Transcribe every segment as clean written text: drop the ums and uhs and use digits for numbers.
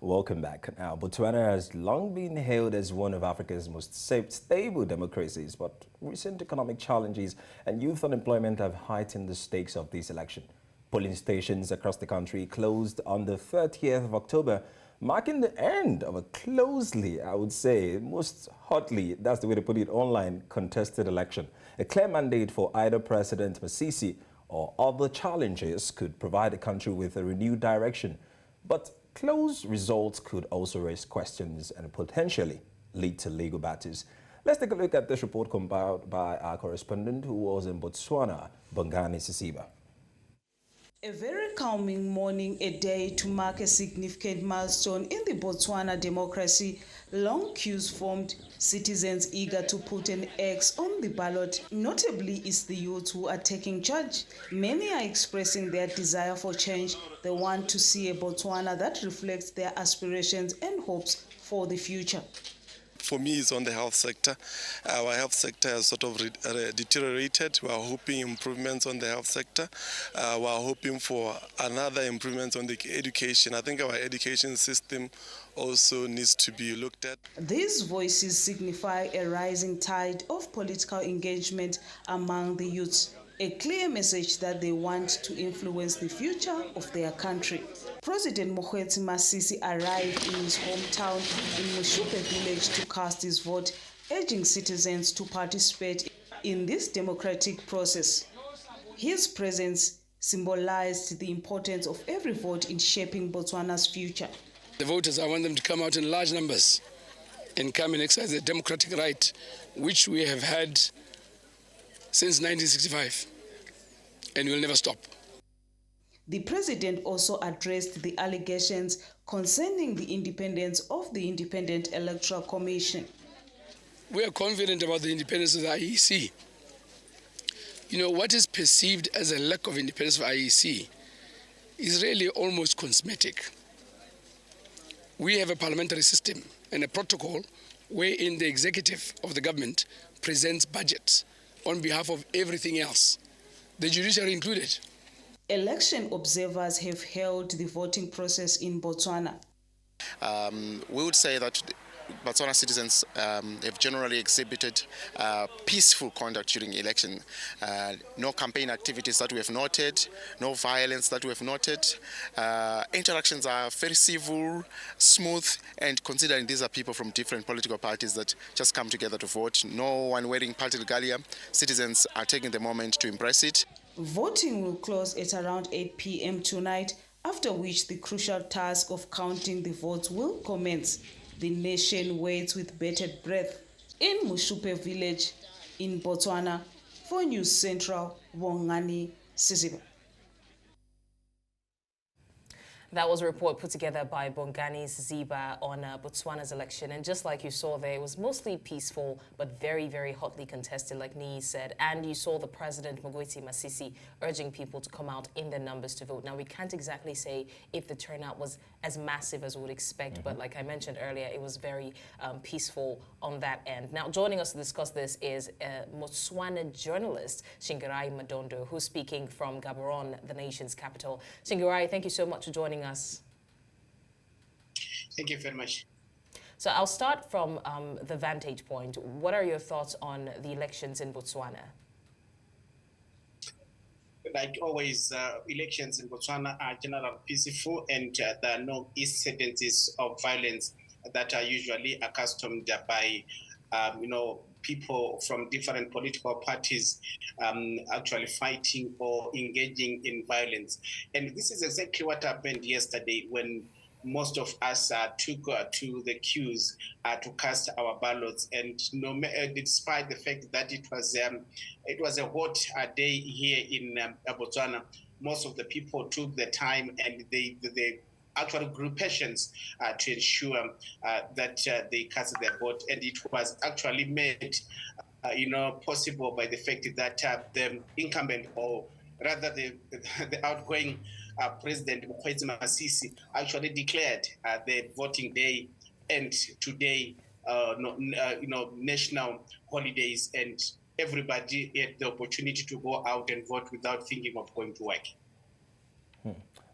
Welcome back. Now, Botswana has long been hailed as one of Africa's most stable democracies, but recent economic challenges and youth unemployment have heightened the stakes of this election. Polling stations across the country closed on the 30th of October, marking the end of a closely, I would say, most hotly, that's the way to put it, online contested election. A clear mandate for either President Masisi or other challenges could provide the country with a renewed direction. But close results could also raise questions and potentially lead to legal battles. Let's take a look at this report compiled by our correspondent who was in Botswana, Bongani Sisiba. A very calming morning, a day to mark a significant milestone in the Botswana democracy. Long queues formed, citizens eager to put an X on the ballot. Notably is the youth who are taking charge. Many are expressing their desire for change. They want to see a Botswana that reflects their aspirations and hopes for the future. For me, it's on the health sector. Our health sector has sort of deteriorated. We are hoping improvements on the health sector. We are hoping for another improvement on the education. I think our education system also needs to be looked at. These voices signify a rising tide of political engagement among the youths, a clear message that they want to influence the future of their country. President Nyesom Wike arrived in his hometown in Reshape village to cast his vote, urging citizens to participate in this democratic process. His presence symbolized the importance of every vote in shaping Botswana's future. The voters, I want them to come out in large numbers and come and exercise their democratic right, which we have had since 1965, and will never stop. The president also addressed the allegations concerning the independence of the Independent Electoral Commission. We are confident about the independence of the IEC. You know, what is perceived as a lack of independence of IEC is really almost cosmetic. We have a parliamentary system and a protocol wherein the executive of the government presents budgets on behalf of everything else, the judiciary included. Election observers have held the voting process in Botswana. We would say that Botswana citizens have generally exhibited peaceful conduct during election. No campaign activities that we have noted, no violence that we have noted. Interactions are very civil, smooth, and considering these are people from different political parties that just come together to vote, no one wearing party regalia, citizens are taking the moment to embrace it. Voting will close at around 8 p.m. tonight, after which the crucial task of counting the votes will commence. The nation waits with bated breath in Reshape village in Botswana. For News Central, Bongani Sisiba. That was a report put together by Bongani Sisiba on Botswana's election. And just like you saw there, it was mostly peaceful, but very, very hotly contested, like Nii said. And you saw the President Nyesom Wike urging people to come out in their numbers to vote. Now, we can't exactly say if the turnout was as massive as we would expect, but like I mentioned earlier, it was very peaceful on that end. Now, joining us to discuss this is Botswana journalist Shingirai Madondo, who's speaking from Gaborone, the nation's capital. Shingirai, thank you so much for joining us. Thank you very much. So I'll start from the vantage point. What are your thoughts on the elections in Botswana? Like always, elections in Botswana are generally peaceful, and there are no incidences of violence that are usually accustomed by, people from different political parties actually fighting or engaging in violence. And this is exactly what happened yesterday when most of us took to the queues to cast our ballots. And despite the fact that it was a hot day here in Botswana, most of the people took the time and they actually grew patience to ensure that they cast their vote. And it was actually made possible by the fact that the incumbent, or rather the outgoing President Nyesom Wike actually declared the voting day and today, national holidays, and everybody had the opportunity to go out and vote without thinking of going to work.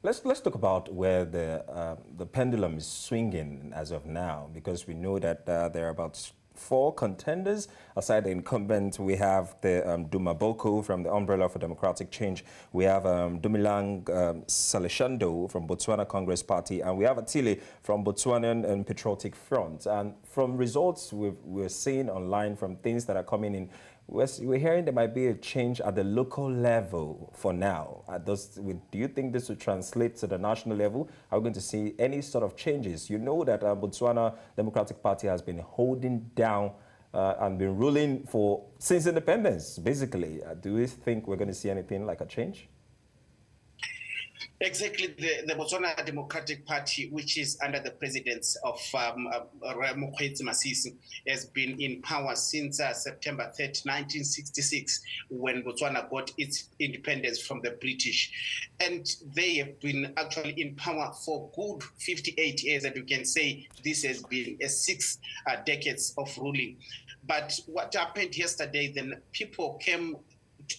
Let's talk about where the pendulum is swinging as of now, because we know that there are about 4 contenders. Aside the incumbent, we have the Duma Boko from the Umbrella for Democratic Change. We have Dumilang Saleshando from Botswana Congress Party, and we have Atile from Botswanan and Patriotic Front. And from results we're seeing online, from things that are coming in, we're hearing there might be a change at the local level for now. Do you think this will translate to the national level? Are we going to see any sort of changes? You know that Botswana Democratic Party has been holding down and been ruling since independence, basically. Do you think we're going to see anything like a change? Exactly. The Botswana Democratic Party, which is under the presidency of Mokgweetsi Masisi, has been in power since September 3rd, 1966, when Botswana got its independence from the British. And they have been actually in power for good 58 years, and you can say this has been 6 decades of ruling. But what happened yesterday, then people came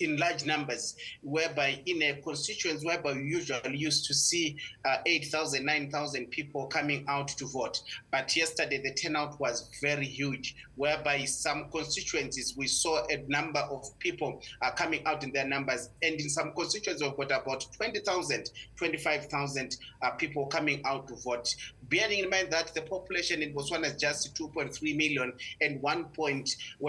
in large numbers, whereby in a constituency whereby we usually used to see 8,000, 9,000 people coming out to vote. But yesterday the turnout was very huge, whereby some constituencies we saw a number of people coming out in their numbers, and in some constituencies we've got about 20,000, 25,000 people coming out to vote. Bearing in mind that the population in Botswana is just 2.3 million and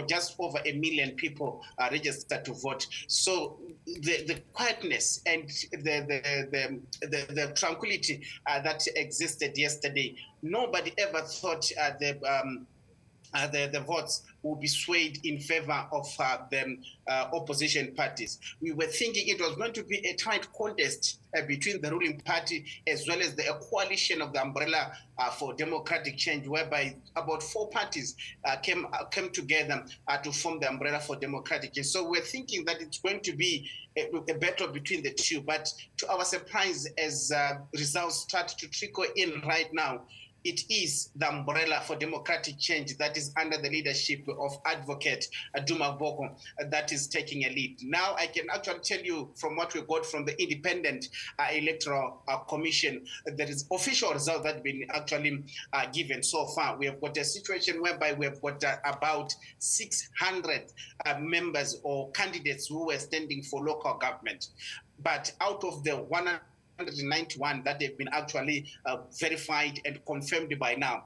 just over 1 million people registered to vote. So the quietness and the tranquility that existed yesterday, nobody ever thought the votes will be swayed in favor of the opposition parties. We were thinking it was going to be a tight contest between the ruling party as well as the coalition of the Umbrella for Democratic Change, whereby about 4 parties came together to form the Umbrella for Democratic Change. So we're thinking that it's going to be a battle between the two. But to our surprise, as results start to trickle in right now, it is the Umbrella for Democratic Change that is under the leadership of Advocate Duma Boko that is taking a lead. Now, I can actually tell you from what we got from the Independent Electoral Commission, there is official result that has been actually given so far. We have got a situation whereby we have got about 600 members or candidates who were standing for local government. But out of the 191 that have been actually verified and confirmed by now,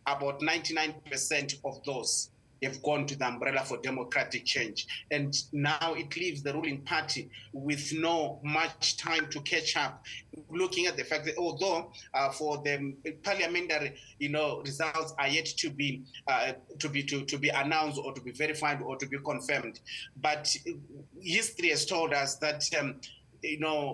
about 99% of those have gone to the Umbrella for Democratic Change. And now it leaves the ruling party with no much time to catch up, looking at the fact that although for the parliamentary results are yet to be announced or to be verified or to be confirmed, but history has told us that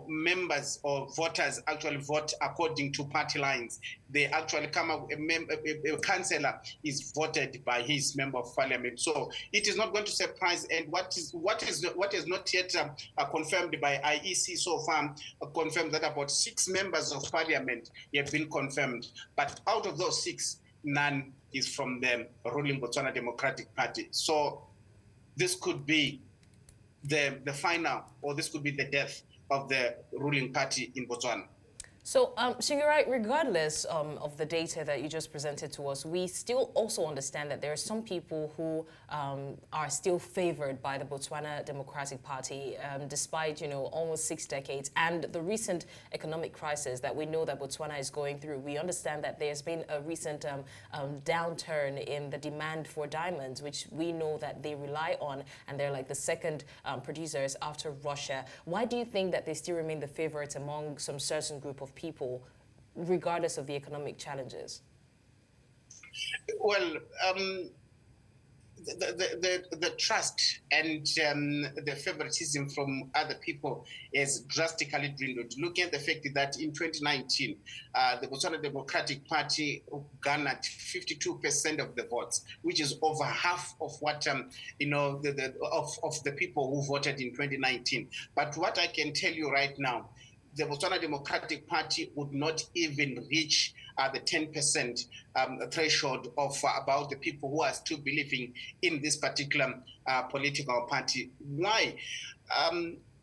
members or voters actually vote according to party lines. They actually come up, a councillor is voted by his member of parliament. So it is not going to surprise. And what is not yet confirmed by IEC so far, confirmed that about 6 members of parliament have been confirmed. But out of those 6, none is from the ruling Botswana Democratic Party. So this could be the final, or this could be the death of the ruling party in Botswana. So, Shingirai, regardless of the data that you just presented to us, we still also understand that there are some people who are still favored by the Botswana Democratic Party, despite, almost 6 decades and the recent economic crisis that we know that Botswana is going through. We understand that there's been a recent downturn in the demand for diamonds, which we know that they rely on, and they're like the second producers after Russia. Why do you think that they still remain the favorites among some certain group of people, regardless of the economic challenges? Well, the trust and the favoritism from other people is drastically dwindled. Looking at the fact that in 2019, the Botswana Democratic Party garnered 52% of the votes, which is over half of what of the people who voted in 2019. But what I can tell you right now, the Botswana Democratic Party would not even reach the 10% threshold of about the people who are still believing in this particular political party. Why?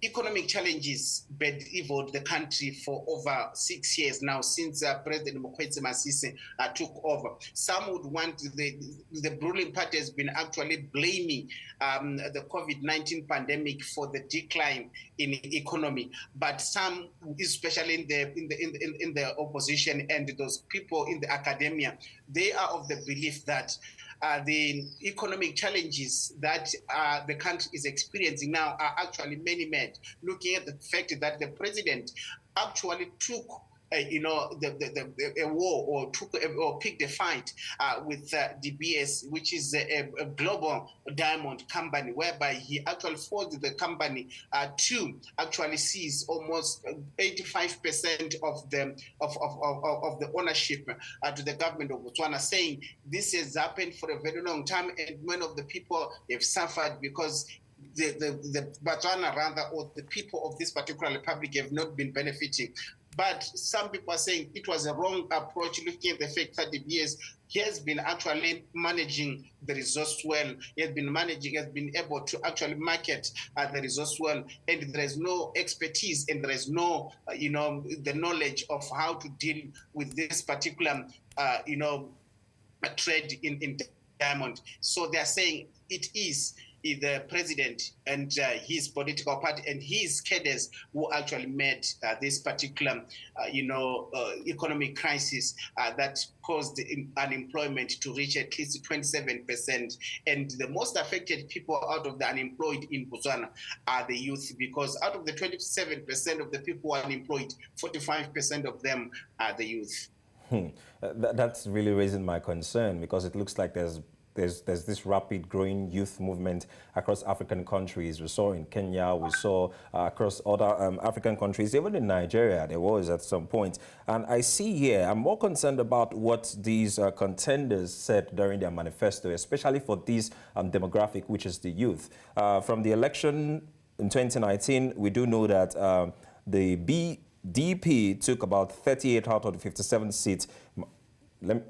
economic challenges bedeviled the country for over 6 years now since President Nyesom Wike took over. Some would want the ruling party has been actually blaming the COVID-19 pandemic for the decline in economy, but some, especially in the opposition and those people in the academia, they are of the belief that the economic challenges that the country is experiencing now are actually many-made, looking at the fact that the president actually took a war or picked a fight with DBS, which is a global diamond company, whereby he actually forced the company to actually seize almost 85% of the ownership to the government of Botswana, saying this has happened for a very long time, and many of the people have suffered because the Botswana, rather, or the people of this particular republic have not been benefiting. But some people are saying it was a wrong approach, looking at the fact that he has been actually managing the resource well. He has been able to actually market the resource well, and there is no expertise and there is no, the knowledge of how to deal with this particular, trade in diamond. So they are saying it is the president and his political party and his cadres who actually made this particular, economic crisis that caused unemployment to reach at least 27%. And the most affected people out of the unemployed in Botswana are the youth, because out of the 27% of the people who are unemployed, 45% of them are the youth. That's really raising my concern, because it looks like there's this rapid growing youth movement across African countries. We saw in Kenya, we saw across other African countries, even in Nigeria, there was at some point. And I see here, I'm more concerned about what these contenders said during their manifesto, especially for this demographic, which is the youth. From the election in 2019, we do know that the BDP took about 38 out of the 57 seats.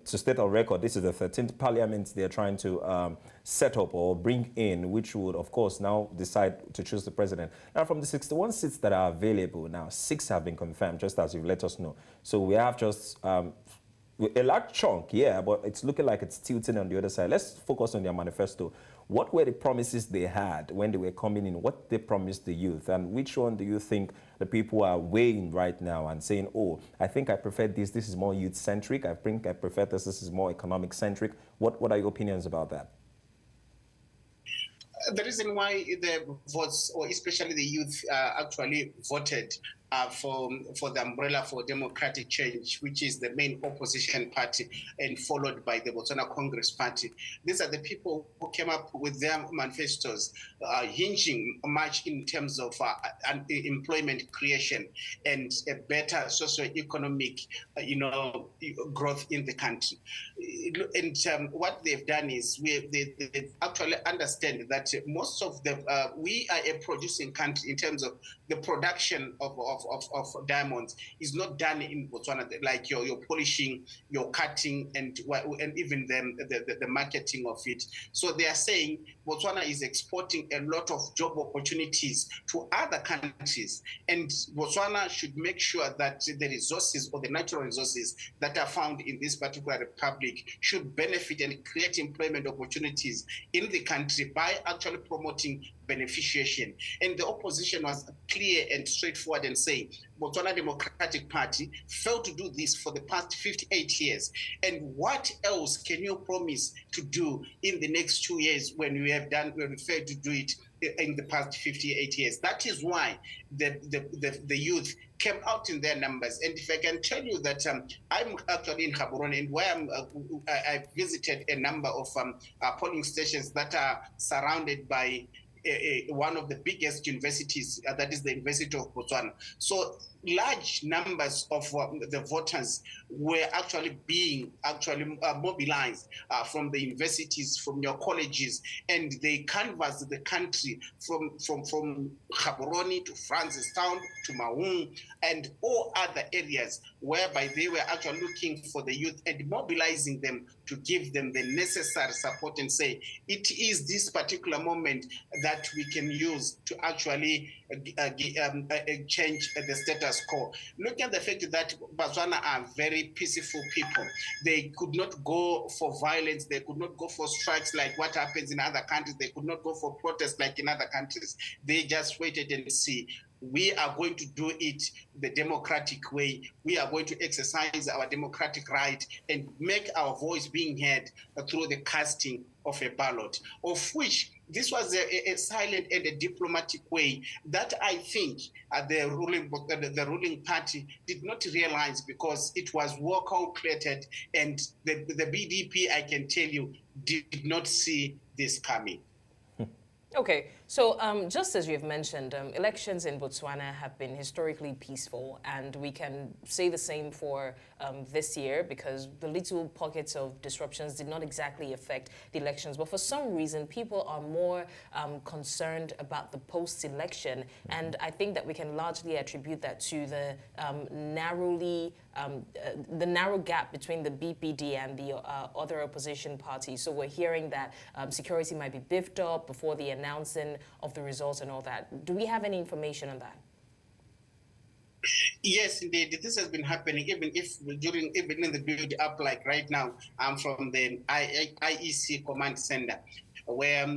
To state on record, this is the 13th parliament they're trying to set up or bring in, which would, of course, now decide to choose the president. Now, from the 61 seats that are available now, 6 have been confirmed, just as you've let us know. So we have just a large chunk, yeah, but it's looking like it's tilting on the other side. Let's focus on their manifesto. What were the promises they had when they were coming in? What they promised the youth? And which one do you think the people are weighing right now and saying, oh, I think I prefer this. This is more youth-centric. I think I prefer this. This is more economic-centric. What are your opinions about that? The reason why the votes, or especially the youth, actually voted for the umbrella for democratic change, which is the main opposition party, and followed by the Botswana Congress Party. These are the people who came up with their manifestos, hinging much in terms of employment creation and a better socio-economic, growth in the country. And what they've done is they actually understand that most of the we are a producing country in terms of the production of diamonds is not done in Botswana, like your polishing, your cutting, and even the marketing of it. So they are saying Botswana is exporting a lot of job opportunities to other countries, and Botswana should make sure that the resources or the natural resources that are found in this particular republic should benefit and create employment opportunities in the country by actually promoting beneficiation. And the opposition was clear and straightforward and saying Botswana Democratic Party failed to do this for the past 58 years. And what else can you promise to do in the next 2 years when we failed to do it in the past 58 years? That is why the youth came out in their numbers. And if I can tell you that I'm actually in Gaborone, and where I visited a number of polling stations that are surrounded by one of the biggest universities, that is the University of Botswana. So large numbers of the voters were actually being mobilized from the universities, from your colleges, and they canvassed the country from Gaborone to Francistown to Maung and all other areas, whereby they were actually looking for the youth and mobilizing them to to give them the necessary support and say, it is this particular moment that we can use to actually change the status quo. Look at the fact that Botswana are very peaceful people. They could not go for violence. They could not go for strikes like what happens in other countries. They could not go for protests like in other countries. They just waited and see. We are going to do it the democratic way. We are going to exercise our democratic right and make our voice being heard through the casting of a ballot, of which this was a silent and a diplomatic way that I think the ruling party did not realize, because it was well calculated, and the BDP, I can tell you, did not see this coming. Okay, so just as you've mentioned, elections in Botswana have been historically peaceful, and we can say the same for this year, because the little pockets of disruptions did not exactly affect the elections. But for some reason, people are more concerned about the post-election, and I think that we can largely attribute that to the narrow gap between the BPD and the other opposition parties. So we're hearing that security might be beefed up before the announcing of the results and all that. Do we have any information on that? Yes, indeed. This has been happening, even in the build up, like right now, I'm from the IEC command center, where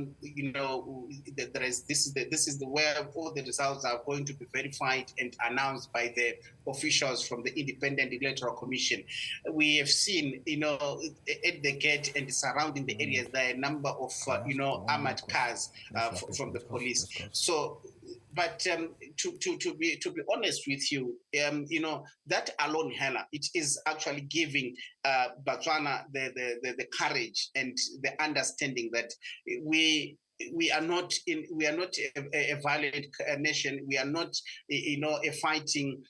there is this is where all the results are going to be verified and announced by the officials from the Independent Electoral Commission. We have seen, at the gate and surrounding the areas, there are a number of armored cars from the police. So. But to be honest with you, that alone, Hela, it is actually giving Botswana the courage and the understanding that we are not a violent nation. We are not a fighting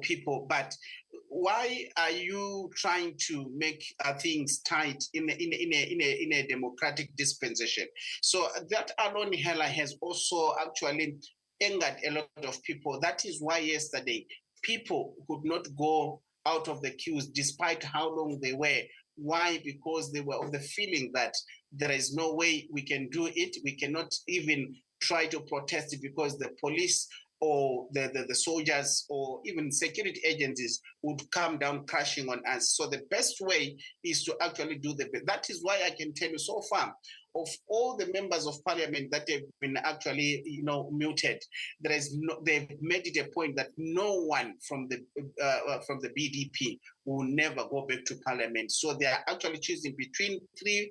people. But why are you trying to make things tight in a democratic dispensation? So that alone, Hela, has also actually angered a lot of people. That is why yesterday people could not go out of the queues despite how long they were. Why? Because they were of the feeling that there is no way we can do it. We cannot even try to protest because the police or the soldiers or even security agencies would come down crashing on us. So the best way is to actually do that is why I can tell you so far, of all the members of parliament that have been actually, muted, they've made it a point that no one from the BDP will never go back to parliament. So they are actually choosing between three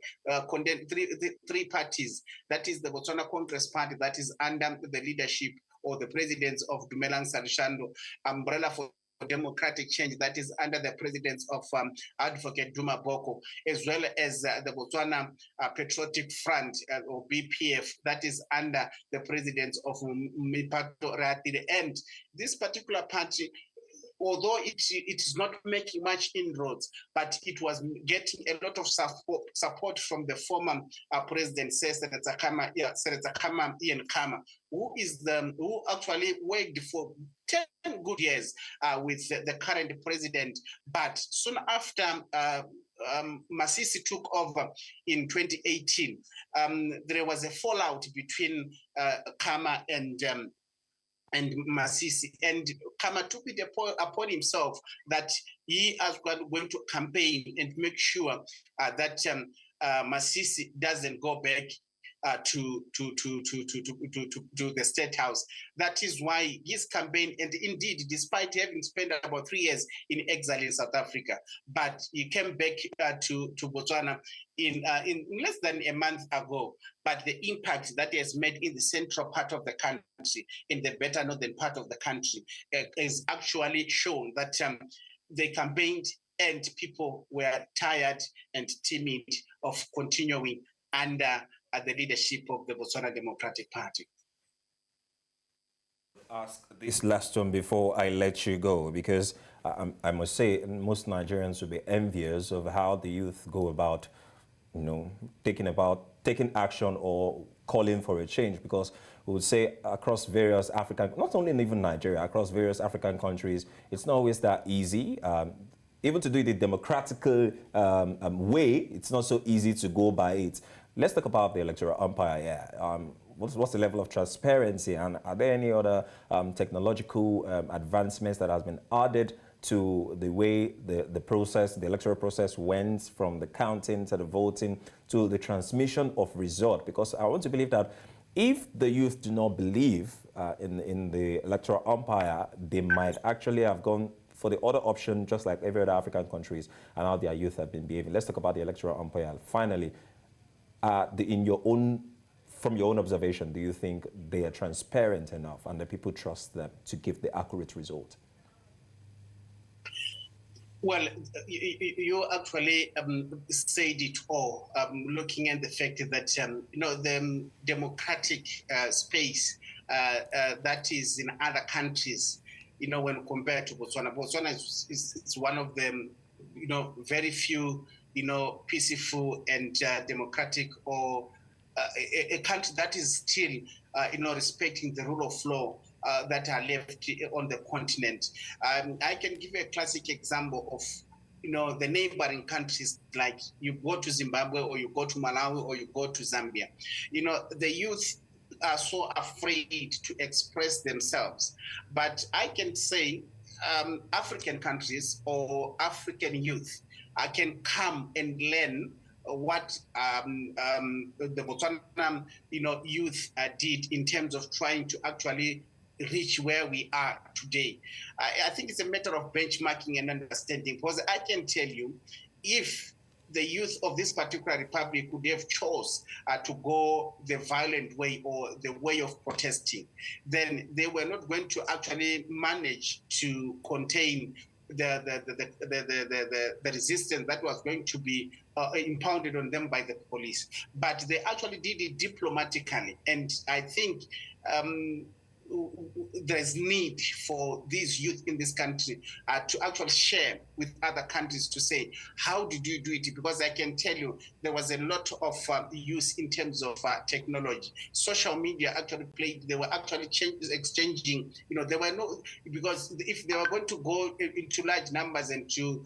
parties. That is the Botswana Congress Party, that is under the leadership or the presidents of Dumelang Sarishando, Umbrella for Democratic Change, that is under the presidents of Advocate Duma Boko, as well as the Botswana Patriotic Front or BPF, that is under the presidents of Mipato Ratire. And this particular party, although it is not making much inroads, but it was getting a lot of support from the former president, Senator Kama Ian Kama, who actually worked for 10 good years with the current president. But soon after Masisi took over in 2018, there was a fallout between Kama and Masisi, and Kama took it upon himself that he is going to campaign and make sure that Masisi doesn't go back to the State House. That is why his campaign, and indeed, despite having spent about 3 years in exile in South Africa, but he came back to Botswana in less than a month ago. But the impact that he has made in the central part of the country, in the better northern part of the country, is actually shown that they campaigned and people were tired and timid of continuing under the leadership of the Botswana Democratic Party. Ask this last one before I let you go, because I must say most Nigerians will be envious of how the youth go about, taking action or calling for a change, because we would say across various African, not only in even Nigeria, across various African countries, it's not always that easy. even to do it the democratic way, it's not so easy to go by it. Let's talk about the electoral umpire here. What's the level of transparency, and are there any other technological advancements that has been added to the way the process, the electoral process went from the counting to the voting to the transmission of result? Because I want to believe that if the youth do not believe in the electoral umpire, they might actually have gone for the other option, just like every other African countries, and how their youth have been behaving. Let's talk about the electoral umpire. Finally, from your own observation, do you think they are transparent enough and the people trust them to give the accurate result? Well, you actually said it all, looking at the fact that, the democratic space that is in other countries, when compared to Botswana. Botswana is one of them, very few, peaceful and democratic, or a country that is still, respecting the rule of law that are left on the continent. I can give you a classic example of, the neighboring countries, like you go to Zimbabwe or you go to Malawi or you go to Zambia. The youth are so afraid to express themselves. But I can say African countries or African youth can come and learn what the Botswana, youth did in terms of trying to actually reach where we are today. I think it's a matter of benchmarking and understanding, because I can tell you, if the youth of this particular republic could have chose to go the violent way or the way of protesting, then they were not going to actually manage to contain the resistance that was going to be impounded on them by the police. But they actually did it diplomatically, and I think there's need for these youth in this country to actually share with other countries to say, how did you do it? Because I can tell you, there was a lot of use in terms of technology. Social media actually played, they were actually exchanging, there were no, because if they were going to go into large numbers and to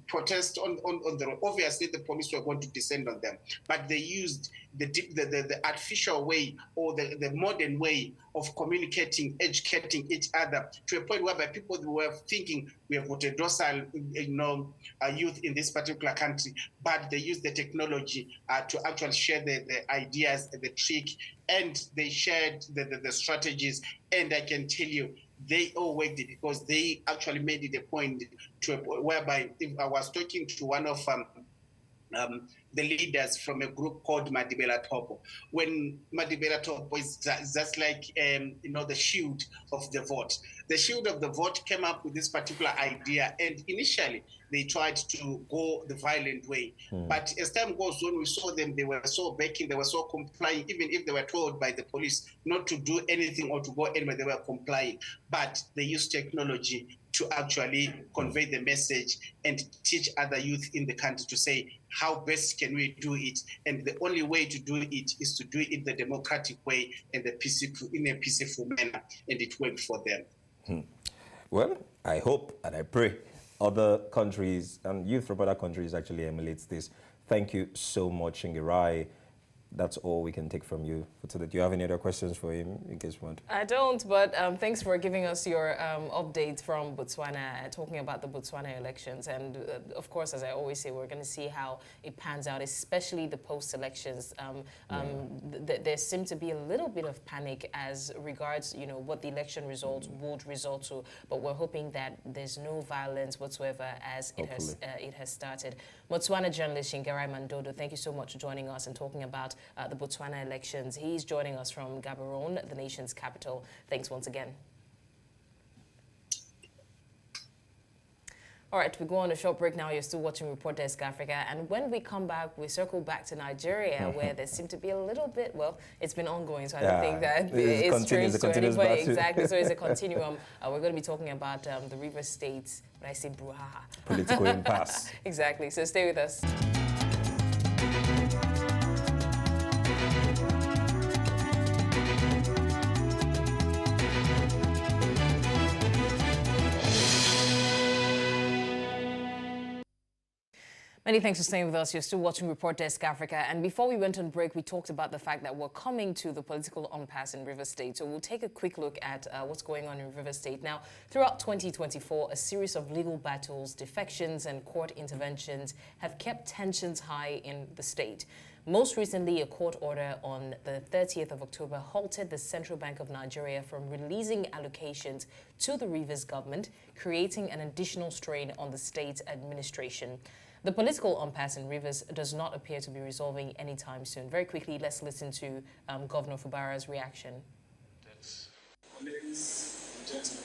protest on the road, obviously the police were going to descend on them. But they used the artificial way or the modern way of communicating, educating each other to a point whereby people were thinking we have got a docile, youth in this particular country, but they use the technology to actually share the ideas, the trick, and they shared the strategies. And I can tell you, they all worked it, because they actually made it a point to a point whereby, if I was talking to one of the leaders from a group called Madibela Topo. When Madibela Topo is just like, the shield of the vote. The shield of the vote came up with this particular idea, and initially they tried to go the violent way. But as time goes on, we saw them, they were so backing, they were so complying, even if they were told by the police not to do anything or to go anywhere, they were complying. But they used technology to actually convey the message and teach other youth in the country to say, how best can we do it? And the only way to do it is to do it the democratic way and in a peaceful manner, and it worked for them. Well, I hope and I pray other countries and youth from other countries actually emulates this. Thank you so much, Shingirai. That's all we can take from you for today. Do you have any other questions for him in case you want? I don't, but thanks for giving us your updates from Botswana, talking about the Botswana elections. And of course, as I always say, we're going to see how it pans out, especially the post-elections. There seemed to be a little bit of panic as regards, what the election results would result to. But we're hoping that there's no violence whatsoever as it has started. Botswana journalist Shingirai Madondo, thank you so much for joining us and talking about the Botswana elections. He's joining us from Gaborone, the nation's capital. Thanks once again. All right, we go on a short break now. You're still watching Report Desk Africa. And when we come back, we circle back to Nigeria, where there seemed to be a little bit, well, it's been ongoing, so I don't think that it's strange to anybody. Exactly, so it's a continuum. We're going to be talking about the River State, but I say brouhaha. Political impasse. Exactly, so stay with us. Many thanks for staying with us. You're still watching Report Desk Africa. And before we went on break, we talked about the fact that we're coming to the political impasse in River State. So we'll take a quick look at what's going on in River State. Now, throughout 2024, a series of legal battles, defections, and court interventions have kept tensions high in the state. Most recently, a court order on the 30th of October halted the Central Bank of Nigeria from releasing allocations to the Rivers government, creating an additional strain on the state's administration. The political impasse in Rivers does not appear to be resolving anytime soon. Very quickly, let's listen to Governor Fubara's reaction. Ladies and gentlemen,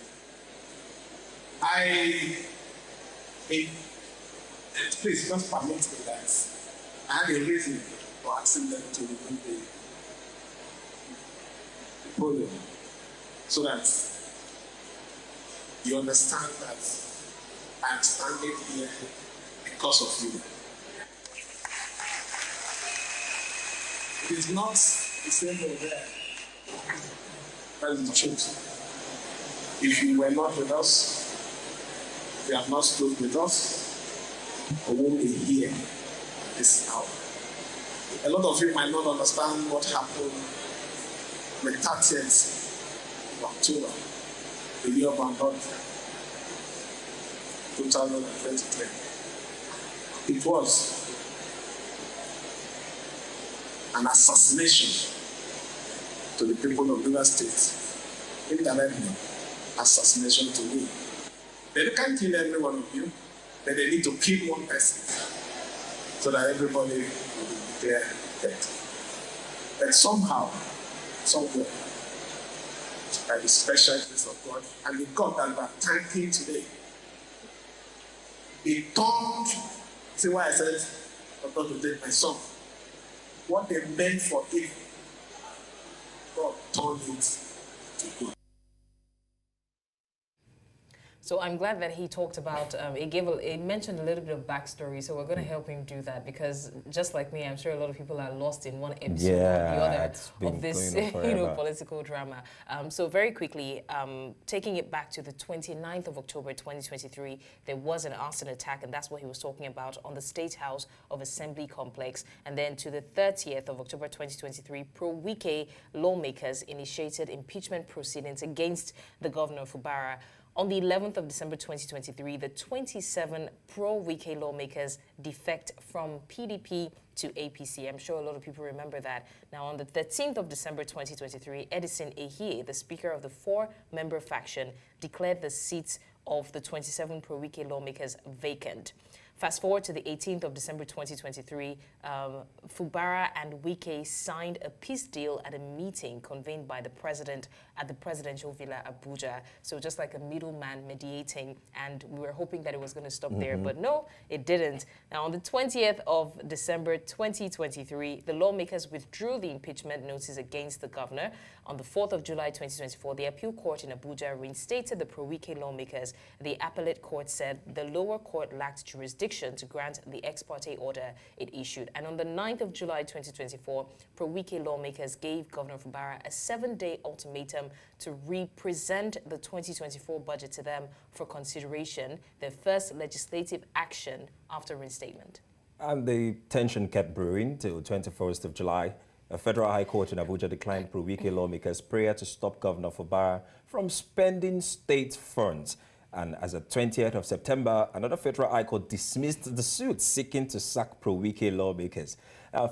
please just permit me that I have a reason for asking them to remove the podium so that you understand that I am standing here because of you. It is not the same over there. That is the truth. If you were not with us, if you have not stood with us, I won't be here this hour. A lot of you might not understand what happened on the 30th of October, the year of our Lord, 2023. It was an assassination to the people of River State, indirectly assassination to me. They can't kill every one of you, but they need to kill one person so that everybody will be declared dead. But somehow, somewhere, by the special grace of God and the God that we are thanking today, He turned. See why I said, I'm going to take my son. What they meant for evil, God turned it to good. So I'm glad that he talked about, he mentioned a little bit of backstory, so we're going to help him do that, because just like me, I'm sure a lot of people are lost in one episode or the other of this political drama. So very quickly, taking it back to the 29th of October 2023, there was an arson attack, and that's what he was talking about, on the State House of Assembly complex. And then to the 30th of October 2023, pro-Wike lawmakers initiated impeachment proceedings against the Governor Fubara. On the 11th of December 2023, the 27 pro-Wike lawmakers defect from PDP to APC. I'm sure a lot of people remember that. Now, on the 13th of December 2023, Edison Ehie, the speaker of the four-member faction, declared the seats of the 27 pro-Wike lawmakers vacant. Fast forward to the 18th of December 2023, Fubara and Wike signed a peace deal at a meeting convened by the president at the presidential villa Abuja. So just like a middleman mediating, and we were hoping that it was going to stop there, but no, it didn't. Now, on the 20th of December 2023, the lawmakers withdrew the impeachment notice against the governor. On the 4th of July 2024, the appeal court in Abuja reinstated the pro-Wike lawmakers. The appellate court said the lower court lacked jurisdiction to grant the ex parte order it issued. And on the 9th of July 2024, pro-Wike lawmakers gave Governor Fubara a 7-day ultimatum to represent the 2024 budget to them for consideration, their first legislative action after reinstatement. And the tension kept brewing till 21st of July. A federal high court in Abuja declined pro-Wike lawmakers' prayer to stop Governor Fubara from spending state funds. And as of 20th of September, another federal high court dismissed the suit seeking to sack pro-Wike lawmakers.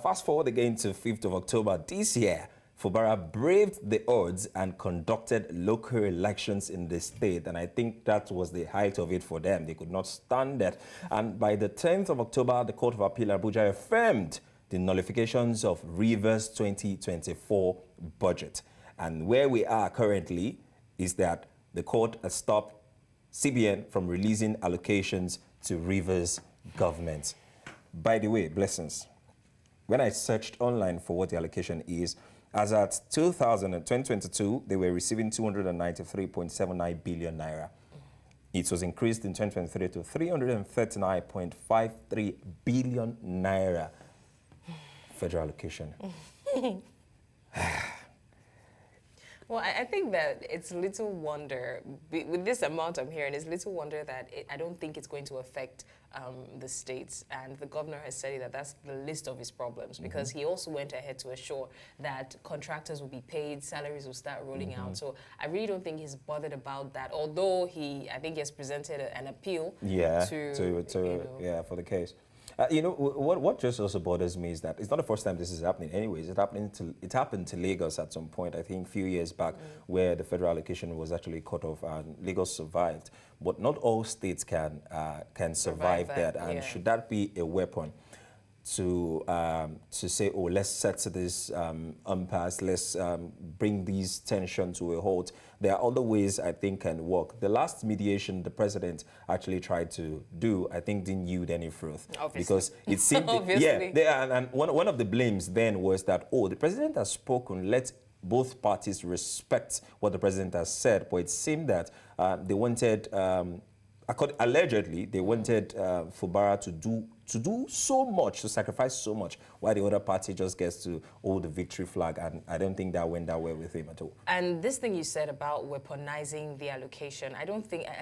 Fast forward again to 5th of October this year, Fubara braved the odds and conducted local elections in the state. And I think that was the height of it for them. They could not stand that. And by the 10th of October, the Court of Appeal Abuja affirmed the nullifications of Rivers 2024 budget. And where we are currently is that the court has stopped CBN from releasing allocations to Rivers government. By the way, blessings, when I searched online for what the allocation is, as at 2022, they were receiving 293.79 billion naira. It was increased in 2023 to 339.53 billion naira. Federal allocation. Well, I think that it's little wonder, with this amount I'm hearing, it's little wonder that I don't think it's going to affect the states. And the governor has said that that's the list of his problems, because he also went ahead to assure that contractors will be paid, salaries will start rolling out. So I really don't think he's bothered about that, although I think he has presented an appeal for the case. What just also bothers me is that it's not the first time this is happening. Anyways, it happened to Lagos at some point, I think a few years back, where the federal allocation was actually cut off and Lagos survived. But not all states can survive that. And should that be a weapon to say, oh, let's set this impasse, let's bring these tensions to a halt? There are other ways I think can work. The last mediation the president actually tried to do, I think, didn't yield any fruit. Obviously. Because it seemed, and one of the blames then was that, oh, the president has spoken, let both parties respect what the president has said. But it seemed that they wanted, allegedly, they wanted Fubara to do so much, to sacrifice so much, while the other party just gets to hold the victory flag. And I don't think that went that well with him at all. And this thing you said about weaponizing the allocation, I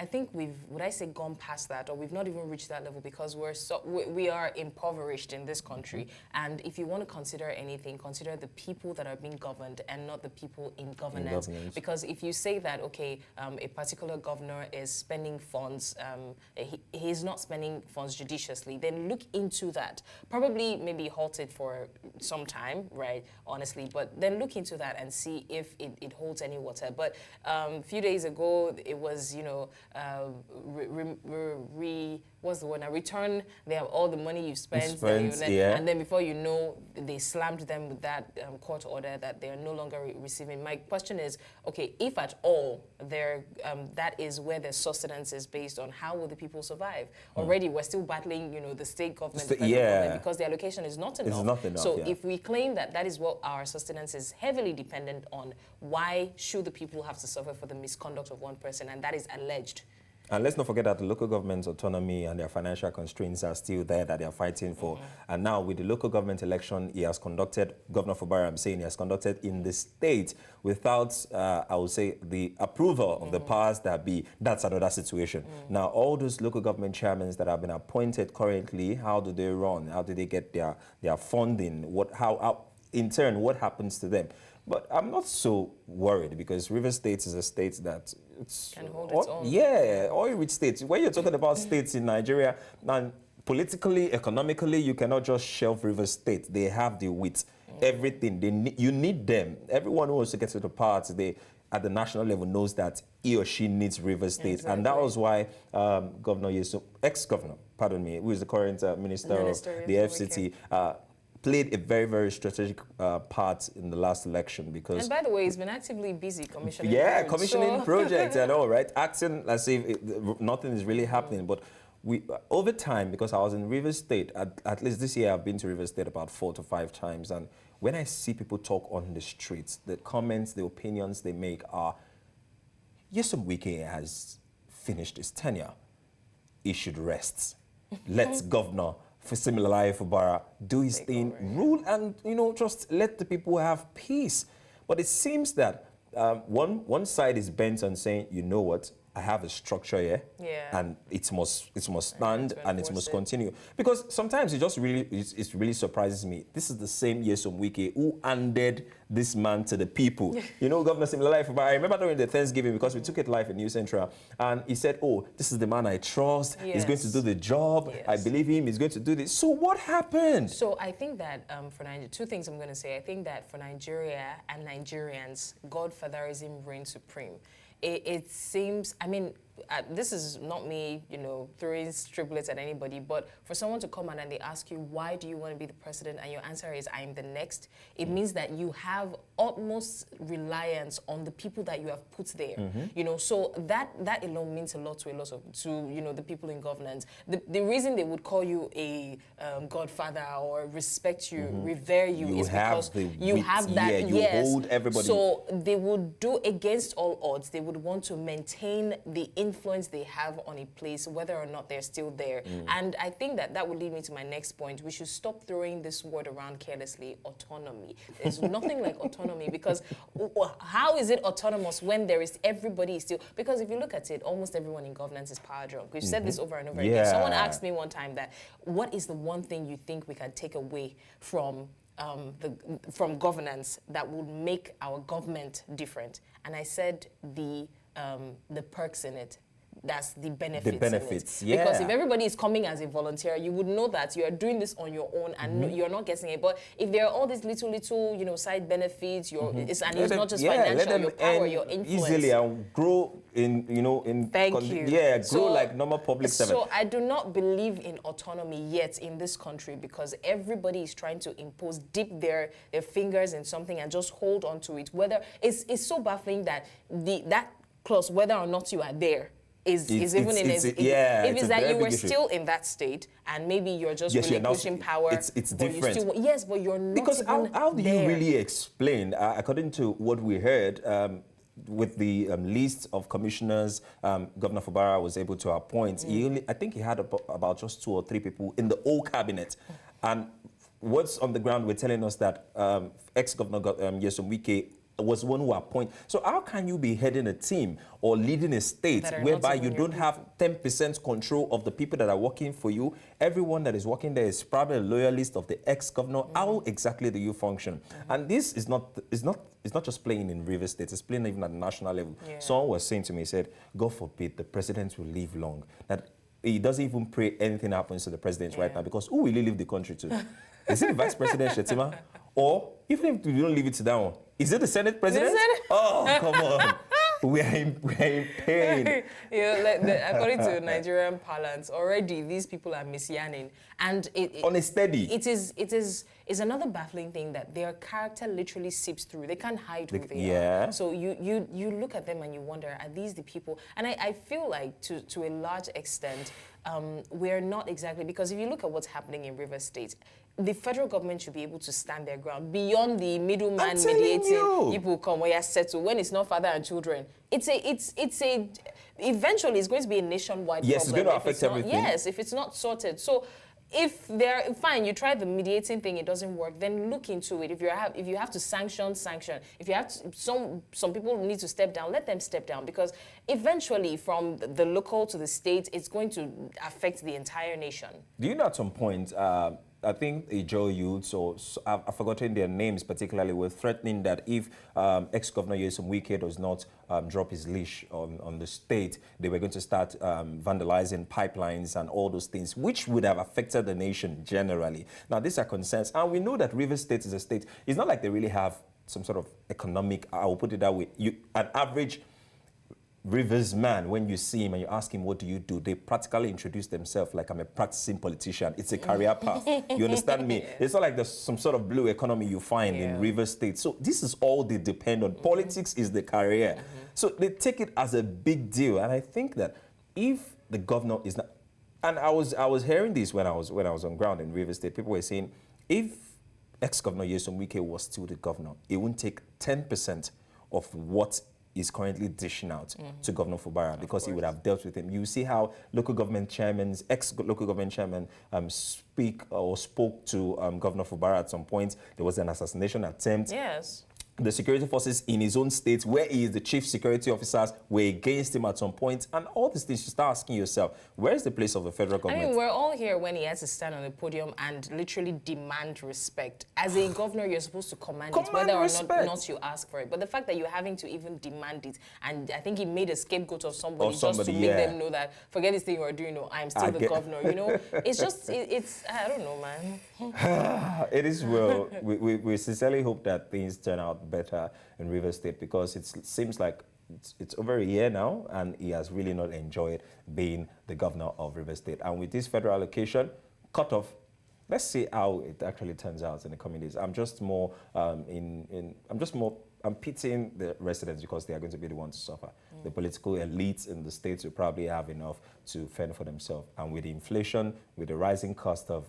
think we've, would I say, gone past that, or we've not even reached that level, because we are impoverished in this country. And if you want to consider anything, consider the people that are being governed and not the people in governance. Because if you say that, okay, a particular governor is spending funds, he's not spending funds judiciously, then look into that. Probably maybe halt it for some time, right, honestly, but then look into that and see if it holds any water. But a few days ago, it was, what's the word now? Return. They have all the money you've spent, and then before you know, they slammed them with that court order that they are no longer receiving. My question is, okay, if at all that is where their sustenance is based on, how will the people survive? Already, we're still battling, the state government, the federal government, because the allocation is not enough. It's not enough. So if we claim that that is what our sustenance is heavily dependent on, why should the people have to suffer for the misconduct of one person? And that is alleged. And let's not forget that the local government's autonomy and their financial constraints are still there that they are fighting for. And now with the local government election, Governor Fubara, I'm saying, he has conducted in the state without, I would say, the approval of the powers that be. That's another situation. Now, all those local government chairmen that have been appointed currently, how do they run? How do they get their funding? In turn, what happens to them? But I'm not so worried, because Rivers State is a state that can hold its own. Yeah, oil-rich states. When you're talking about states in Nigeria, and politically, economically, you cannot just shelve Rivers State. They have the wit, everything. You need them. Everyone who wants to get to the power today at the national level knows that he or she needs Rivers State. Exactly. And that was why Governor Nyesom, ex-governor, pardon me, who is the current minister of the FCT, played a very, very strategic part in the last election, because... And by the way, he's been actively busy commissioning commissioning projects and all, right? Acting as if nothing is really happening. But over time, because I was in Rivers State, at least this year I've been to Rivers State about 4 to 5 times, and when I see people talk on the streets, the comments, the opinions they make are, Nyesom Wike has finished his tenure. He should rest. Let's Governor Siminalayi Fubara do his thing, rule, and just let the people have peace. But it seems that one side is bent on saying, you know what, I have a structure here, and it must stand and it must continue. Because sometimes it really surprises me. This is the same Nyesom Wike who handed this man to the people. Governor Siminalayi Fubara, I remember during the Thanksgiving, because we took it live in New Central, and he said, oh, this is the man I trust. He's going to do the job. I believe him. He's going to do this. So what happened? So I think that for Nigeria, 2 things I'm going to say. I think that for Nigeria and Nigerians, Godfatherism reigns supreme. It seems, this is not me, throwing striplets at anybody, but for someone to come out and they ask you, why do you want to be the president? And your answer is, I am the next. It means that you have utmost reliance on the people that you have put there. So that alone means a lot to the people in governance. The reason they would call you a godfather or respect you, revere you, is because you have that. You hold everybody. So they would do against all odds. They would want to maintain the influence they have on a place, whether or not they're still there. And I think that would lead me to my next point. We should stop throwing this word around carelessly, autonomy. There's nothing like autonomy autonomy, because how is it autonomous when there is everybody is still, because if you look at it, almost everyone in governance is power drunk. We've said this over and over again. Someone asked me one time that, what is the one thing you think we can take away from governance that would make our government different? And I said the perks in it. That's the benefits. The benefits, in it. Because if everybody is coming as a volunteer, you would know that you are doing this on your own and you're not getting it. But if there are all these little, side benefits, it's not just financial, your power, your influence. Easily and grow grow like normal public servant. So I do not believe in autonomy yet in this country, because everybody is trying to dip their fingers in something and just hold on to it. Whether it's so baffling that that clause, whether or not you are there, if it's that you were still in that state and maybe you're just relinquishing power. It's different. But you're not. Because how do you really explain, according to what we heard, with the list of commissioners Governor Fubara was able to appoint, I think he had about just 2 or 3 people in the whole cabinet. And what's on the ground, we're telling us that ex-Governor Nyesom Wike was one who appointed. So how can you be heading a team or leading a state whereby you don't have 10% control of the people that are working for you? Everyone that is working there is probably a loyalist of the ex-governor. How exactly do you function? And this is not just playing in Rivers State, it's playing even at the national level. Someone was saying to me, he said, God forbid the president will live long. That he doesn't even pray anything happens to the president right now, because who will he leave the country to? Is it the Vice President Shetima? Or even if you don't leave it to that one, is it the Senate President? Oh, come on. We are in pain. According to Nigerian parlance, already these people are misyanning. And on a steady. It is another baffling thing that their character literally seeps through. They can't hide who they are. So you look at them and you wonder, are these the people? And I feel like to a large extent, we're not exactly, because if you look at what's happening in Rivers State, the federal government should be able to stand their ground beyond the middleman mediating. People come where you settle when it's not father and children. Eventually it's going to be a nationwide problem. Yes, it's going to affect everything. Yes, if it's not sorted. So if they're fine, you try the mediating thing, it doesn't work, then look into it. If you have to sanction. If you have to, some people need to step down, let them step down, because eventually from the local to the state, it's going to affect the entire nation. Do you know at some point, I think Ijo youths, or I've forgotten their names particularly, were threatening that if ex-Governor Nyesom Wike does not drop his leash on the state, they were going to start vandalizing pipelines and all those things, which would have affected the nation generally. Now, these are concerns. And we know that Rivers State is a state. It's not like they really have some sort of economic, I will put it that way, an average Rivers man, when you see him and you ask him, what do you do? They practically introduce themselves like, I'm a practicing politician. It's a career path. You understand me? It's not like there's some sort of blue economy you find in Rivers State. So this is all they depend on. Politics is the career. So they take it as a big deal. And I think that if the governor is not, and I was hearing this when I was on ground in Rivers State, people were saying, if ex-Governor Nyesom Wike was still the governor, it wouldn't take 10% of what is currently dishing out to Governor Fubara, because he would have dealt with him. You see how local government chairmen, ex-local government chairmen spoke to Governor Fubara at some point. There was an assassination attempt. Yes. The security forces in his own state, where he is the chief security officers, were against him at some point. And all these things, you start asking yourself, where is the place of the federal government? I mean, we're all here when he has to stand on the podium and literally demand respect. As a governor, you're supposed to command it, whether or not you ask for it. But the fact that you're having to even demand it, and I think he made a scapegoat of somebody just to make them know that, forget this thing you're doing, no, I'm still the governor, you know? It's just, it's I don't know, man. It is well. We sincerely hope that things turn out better in Rivers State, because it seems like it's over a year now and he has really not enjoyed being the governor of Rivers State. And with this federal allocation cut off, let's see how it actually turns out in the coming days. I'm just more I'm pitying the residents, because they are going to be the ones to suffer. The political elites in the states will probably have enough to fend for themselves. And with the inflation, with the rising cost of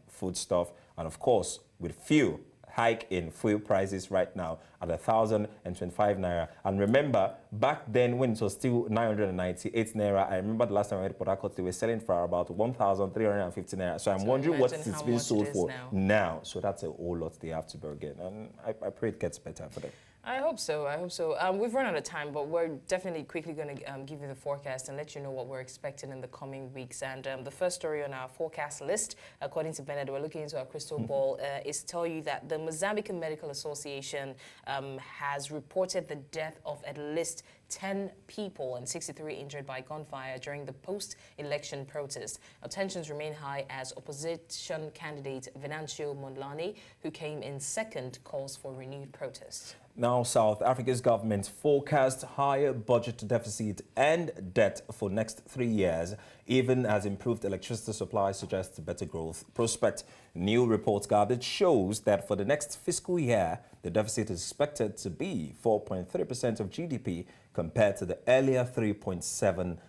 foodstuff, and of course with fuel hike in fuel prices right now at 1,025 naira. And remember, back then when it was still 998 naira, I remember the last time I went to Port Harcourt, they were selling for about 1,350 naira. So I'm wondering what it's being sold for now. So that's a whole lot they have to bargain. And I pray it gets better for them. I hope so. I hope so. We've run out of time, but we're definitely quickly going to give you the forecast and let you know what we're expecting in the coming weeks. And the first story on our forecast list, according to Bernard, we're looking into our crystal ball, is to tell you that the Mozambican Medical Association has reported the death of at least 10 people and 63 injured by gunfire during the post-election protest. Now, tensions remain high as opposition candidate Venancio Mondlane, who came in second, calls for renewed protests. Now, South Africa's government forecast higher budget deficit and debt for next 3 years, even as improved electricity supply suggests better growth prospect. New reports gathered shows that for the next fiscal year, the deficit is expected to be 4.3% of GDP compared to the earlier 3.7%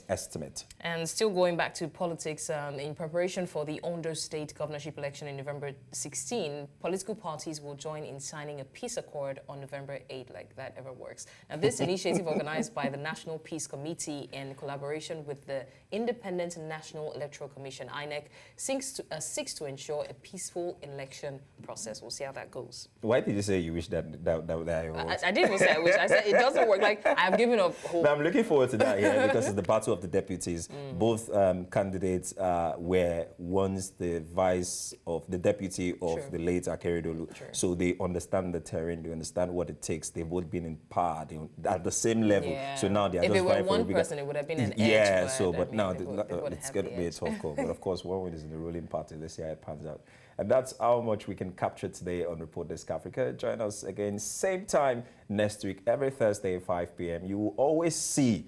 estimate. And still going back to politics, in preparation for the Ondo State governorship election in November 16, political parties will join in signing a peace accord on November 8, like that ever works. Now, this initiative organized by the National Peace Committee in collaboration with the Independent National Electoral Commission, INEC, seeks to ensure a peaceful election process. We'll see how that goes. Why did you say you wish that I didn't say I wish. I said it doesn't work. Like, I've given up hope. Now, I'm looking forward to that, yeah, because it's the battle of the deputies. Both candidates were once the vice of the deputy of the late Akeredolu. So they understand the terrain, they understand what it takes. They've both been in power at the same level. Yeah. So now they are if just it were one person, it would have been an edge. Yeah, but now it's going to be a tough call. But of course, one is in the ruling party. Let's see how it pans out. And that's how much we can capture today on Report Desk Africa. Join us again, same time next week, every Thursday at 5 p.m. You will always see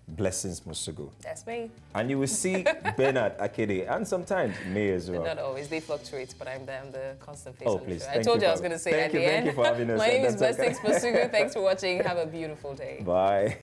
Blessings Musugu. That's me. And you will see Bernard Akede, and sometimes me as well. Not always. They fluctuate, but I'm the constant face. Oh, please. I told you I was going to say at the end. Thank you for having us. My name is Blessings Musugu. Thanks for watching. Have a beautiful day. Bye.